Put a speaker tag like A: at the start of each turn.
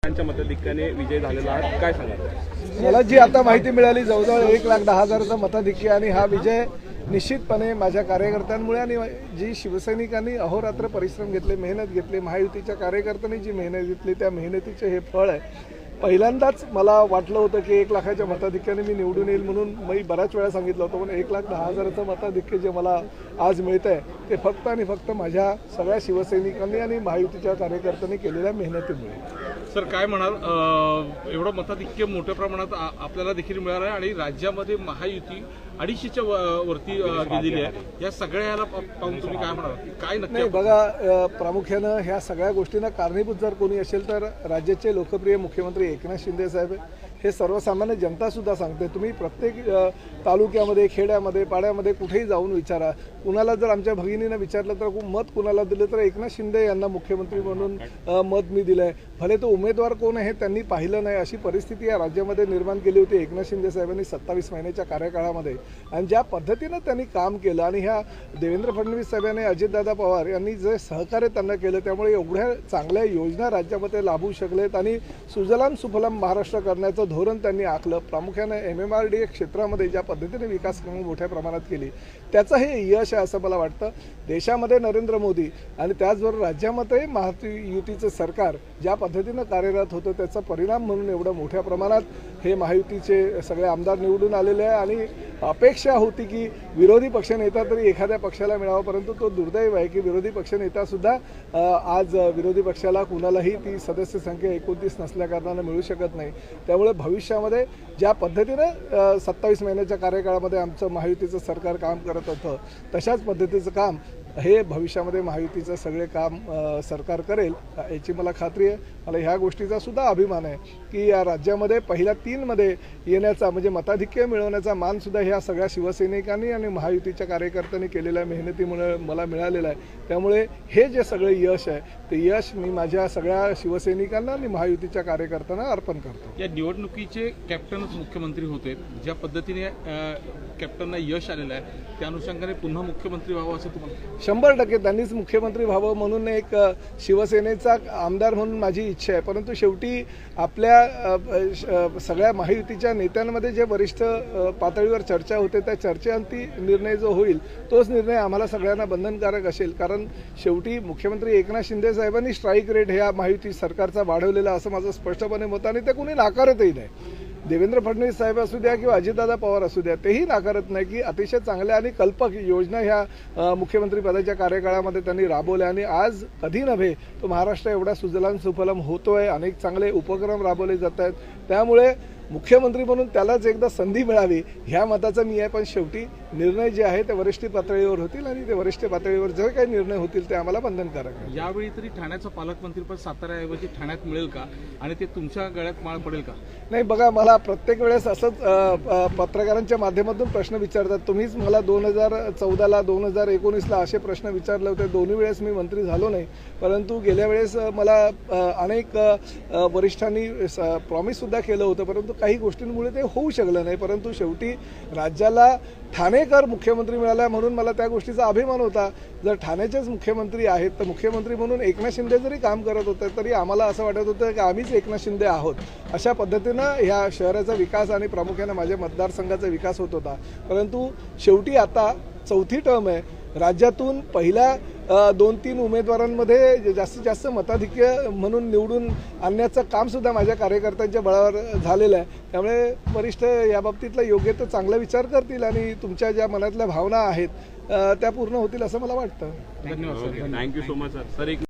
A: मताधिक्याने विजय झालेला आहे, काय सांगाल?
B: मला जी आता माहिती मिळाली जवळजवळ 1,10,000चा मताधिक्य आणि हा विजय निश्चितपणे माझ्या कार्यकर्त्यांमुळे आणि जी शिवसैनिकांनी अहोरात्र परिश्रम घेतले, मेहनत घेतली, महायुतीच्या कार्यकर्त्यांनी जी मेहनत घेतली त्या मेहनतीचे हे फळ आहे. पहिल्यांदाच मला वाटलं होतं की 1,00,000च्या मताधिक्याने मी निवडून येईल म्हणून मी बऱ्याच वेळा सांगितलं होतं, पण 1,10,000चं मताधिक्य जे मला आज मिळतं आहे ते फक्त आणि फक्त माझ्या सगळ्या शिवसैनिकांनी आणि महायुतीच्या कार्यकर्त्यांनी केलेल्या मेहनतीमुळे.
A: सर काय म्हणाल, एवढं मताधिक्य मोठ्या प्रमाणात आपल्याला देखील मिळालं आहे आणि राज्यामध्ये महायुती 250च्या वरती गेलेली आहे. या सगळ्याला पाहून तुम्ही काय म्हणाल, काय नक्की?
B: नाही बघा, प्रामुख्यानं ह्या सगळ्या गोष्टींना कारणीभूत जर कोणी असेल तर राज्याचे लोकप्रिय मुख्यमंत्री एकनाथ शिंदे साहेब. हे सर्वसामान्य जनता सुद्धा सांगते. तुम्ही प्रत्येक तालुक्यामध्ये, खेड्यामध्ये, पाड्यामध्ये कुठेही जाऊन विचारा. कुणाला जर आमच्या भगिनीनं विचारलं तर मत कुणाला दिलं तर एकनाथ शिंदे यांना मुख्यमंत्री म्हणून मत मी दिलंय. भले तो उमेदवार कोण आहे त्यांनी पाहिलं नाही, अशी परिस्थिती या राज्यामध्ये निर्माण केली होती एकनाथ शिंदे साहेबांनी 27 महिन्याच्या कार्यकाळामध्ये. आणि ज्या पद्धतीनं त्यांनी काम केलं आणि ह्या देवेंद्र फडणवीस साहेबांनी, अजितदादा पवार यांनी जे सहकार्य त्यांना केलं त्यामुळे एवढ्या चांगल्या योजना राज्यामध्ये लाभू शकलेत आणि सुजलाम सुफलाम महाराष्ट्र करण्याचं धोरण त्यांनी आखलं. प्रामुख्याने MMRDA क्षेत्रामध्ये ज्या पद्धतीने विकास कामं मोठ्या प्रमाणात केली त्याचं हे यश आहे असं मला वाटतं. देशामध्ये नरेंद्र मोदी आणि त्याचबरोबर राज्यामध्ये महायुतीचं सरकार ज्या पद्धतीनं कार्यरत होतं त्याचा परिणाम म्हणून एवढं मोठ्या प्रमाणात हे महायुतीचे सगळे आमदार निवडून आलेले आहे. आणि अपेक्षा होती की विरोधी पक्षनेता तरी एखाद्या पक्षाला मिळावा, परंतु तो दुर्दैव आहे की विरोधी पक्षनेतासुद्धा आज विरोधी पक्षाला कुणालाही ती सदस्य संख्या 29 नसल्याकारणानं मिळू शकत नाही. त्यामुळे भविष्यामध्ये ज्या पद्धतीनं 27 महिन्याच्या कार्यकाळामध्ये आमचं महायुतीचं सरकार काम करत होतं तशाच पद्धतीचं काम हे भविष्यामध्ये महायुतीचं सगळे काम सरकार करेल याची मला खात्री आहे. मला ह्या गोष्टीचा सुद्धा अभिमान आहे की या राज्यामध्ये पहिल्या 3मध्ये येण्याचा म्हणजे मताधिक्य मिळवण्याचा मानसुद्धा ह्या सगळ्या शिवसैनिकांनी आणि महायुतीच्या कार्यकर्त्यांनी केलेल्या मेहनतीमुळे मला मिळालेलं आहे. त्यामुळे हे जे सगळे यश आहे ते यश मी माझ्या सगळ्या शिवसैनिकांना आणि महायुतीच्या कार्यकर्त्यांना अर्पण करतो.
A: या निवडणुकीचे कॅप्टनच मुख्यमंत्री होते, ज्या पद्धतीने कॅप्टनना यश आलेलं आहे त्या अनुषंगाने पुन्हा मुख्यमंत्री व्हावं असं तुम्हाला?
B: 100% त्यांनीच मुख्यमंत्री व्हावं म्हणून एक शिवसेनेचा आमदार म्हणून माझी इच्छा आहे. परंतु शेवटी आपल्या सगळ्या महायुतीच्या नेत्यांमध्ये जे वरिष्ठ पातळीवर चर्चा होते त्या चर्चेअंती निर्णय जो होईल तोच निर्णय आम्हाला सगळ्यांना बंधनकारक असेल. कारण शेवटी मुख्यमंत्री एकनाथ शिंदे साहेबांनी स्ट्राईक रेट ह्या महायुती सरकारचा वाढवलेला असं माझं स्पष्टपणे मत आणि ते कोणी नाकारतही नाही. देवेंद्र फडणवीस साहेब असू द्या किंवा अजितदादा पवार असू द्या तेही नाकारत नाही की अतिशय चांगल्या आणि कल्पक योजना ह्या मुख्यमंत्री पदाच्या कार्यकाळामध्ये त्यांनी राबवल्या आणि आज कधी नव्हे तो महाराष्ट्र एवढा सुजलाम सुफलाम होतोय. अनेक चांगले उपक्रम राबवले जात आहेत. त्यामुळे मुख्यमंत्री म्हणून त्यालाच एकदा संधी मिळावी ह्या मताचा मी आहे. पण शेवटी निर्णय जे आहे ते वरिष्ठ पातळीवर होतील आणि ते वरिष्ठ पातळीवर जे काही निर्णय होतील ते आम्हाला बंधनकारक आहे.
A: यावेळी तरी ठाण्याचं पालकमंत्रीपद साताऱ्याऐवजी ठाण्यात मिळेल का आणि ते तुमच्या गळ्यात माळ पडेल का?
B: नाही बघा, मला प्रत्येक वेळेस असंच पत्रकारांच्या माध्यमातून प्रश्न विचारतात. तुम्हीच मला 2014ला 2019ला असे प्रश्न विचारले होते. दोन्ही वेळेस मी मंत्री झालो नाही, परंतु गेल्या वेळेस मला अनेक वरिष्ठांनी प्रॉमिससुद्धा केलं होतं, परंतु काही गोष्टींमुळे ते होऊ शकलं नाही. परंतु शेवटी राज्याला ठाणेकर मुख्यमंत्री मिळाला म्हणून मला त्या गोष्टीचा अभिमान होता. जर ठाण्याचेच मुख्यमंत्री आहेत तर मुख्यमंत्री म्हणून एकनाथ शिंदे जरी काम करत होते तरी आम्हाला असं वाटत होतं की आम्हीच एकनाथ शिंदे आहोत. अशा पद्धतीनं ह्या शहराचा विकास आणि प्रामुख्याने माझ्या मतदारसंघाचा विकास होत होता. परंतु शेवटी आता 4थी टर्म आहे. राज्यातून पहिल्या 2-3 उमेदवारांमध्ये जास्तीत जास्त मताधिक्य म्हणून निवडून आणण्याचं कामसुद्धा माझ्या कार्यकर्त्यांच्या बळावर झालेलं आहे. त्यामुळे वरिष्ठ या बाबतीतला योग्य तो चांगला विचार करतील आणि तुमच्या ज्या मनातल्या भावना आहेत त्या पूर्ण होतील असं मला वाटतं.
A: धन्यवाद sir. Thank you so much sir.